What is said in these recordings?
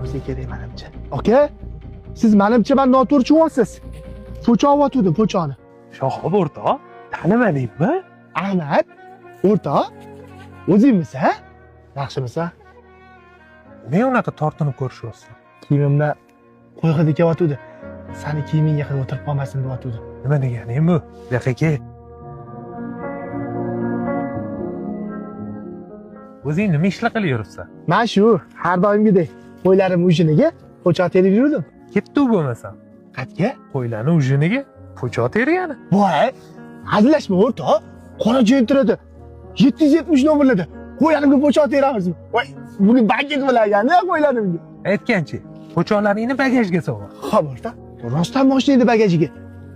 bo'lsa kerak menimcha. Aka, siz menimcha men noto'g'ri tushunyapsiz. Po'cha olyotdi, po'chani. Shohib o'rtoq, tanimadingmi? Ahmad, o'rtoq, o'zingmiz, ha? Yaxshimisan? Men unaqa tortinib ko'rishyapsan. Kiyimimda qo'y hidi kelyotdi. Seni kiyimingga qilib o'tirib qolmasin deyotdi. Nima deganing bu? Bu yoqqa kel. O'zing nima ishlar qilib yuribsan? Men shu har doimgidek qo'ylarim ujiniga po'cha terib yurdim. Ketdi bo'lmasam. Qayerga? Qo'ylarni ujiniga po'cha tergani. Voy, hazillashma o'rtoq. Qora jo'ntiradi. 770 nomerlarda qo'ylarimga po'cha teramizmi? Voy, buni bagaj bilan qo'ylarimga. Aytganchi, po'chalaringni bagajga solma. Xo'p, o'rtoq. Rostdan mashinaning bagajiga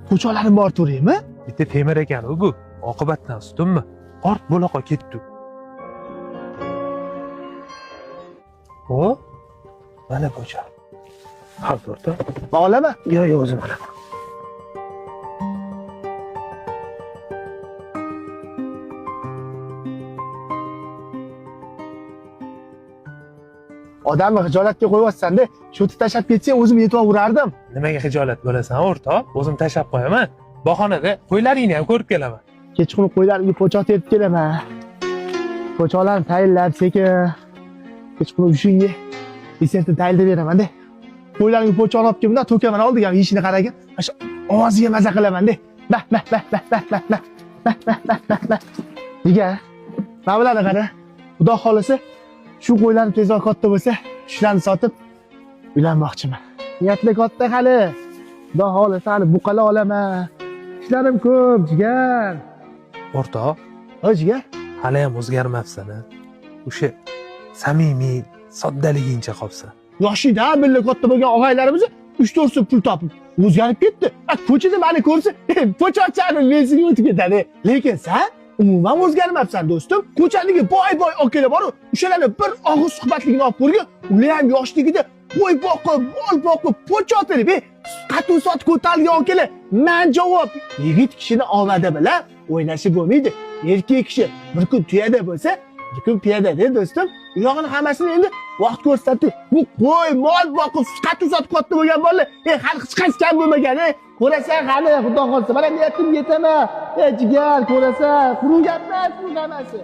po'chalarim bor turaymi? Bitta temir ekan bu. Oqibatdan ustunmi? Ort bo'laqa ketdi. O, mana po'cha. Xo'p, o'rtoq. Men olaman. Yo'q, o'zim olaman. Odamni xijolatga qo'yapsan-da, shu tashlab ketsang o'zim yetaverardim. Nimaga xijolat bo'lasan, o'rtoq? O'zim tashlab qo'yaman. Bahonada qo'ylaringni ham ko'rib kelaman. Kechqurun qo'ylarimga po'cha terib kelaman. Po'chalarni tayinlab sekin kechqurun ushunga desertni tayinlab beraman-da. Qo'ylarimga po'cha olib kelib, to'kaman oldiga yeyishini qaragin. Shu ovoziga maza qilaman-da. Bah. Nega? Mana bularni qara. Xudo xolisa shu qo'ylarni tezroq katta bo'lsa, shularni sotib uylanmoqchiman. Niyatli katta hali. Xudo xolisa hali buqala olaman. Ishlarim ko'p, jigar. O'rtoq, Jigar. hali ham o'zgarmabsan. O'sha samimiy, soddaligingcha qolsan. Yoshida birga katta bo'lgan og'aylarimiz 3-4 so'm pul topib o'zgarib ketdi. Ko'chada meni ko'rsa, po'chachani mensiga o'tib ketadi. Lekin sen umuman o'zgarmabsan do'stim. Ko'chadagi boy akalar bor, o'shalarni bir og'iz suhbatligini olib ko'rgin. Ular ham yoshligida qo'y boqib, mol boqib, po'cha terib, qat'iy sot ko'tarilgan akalar. Men javob, yigit kishini omadi bilan o'ynashib bo'lmaydi. Erkak kishi bir kun tuyada bo'lsa, bir kun piyadada do'stim. Bu yog'ini hammasini endi vaqt ko'rsatdi. Bu qo'y, mol boqib, qat'iy sot katta bo'lgan bolalar, hali hech qaysi kam bo'lmagan. Ko'rasan hali xudo xolsa, mana niyatim yetaman. Jigar, ko'rasan, quruq gaplar, quruq hammasi.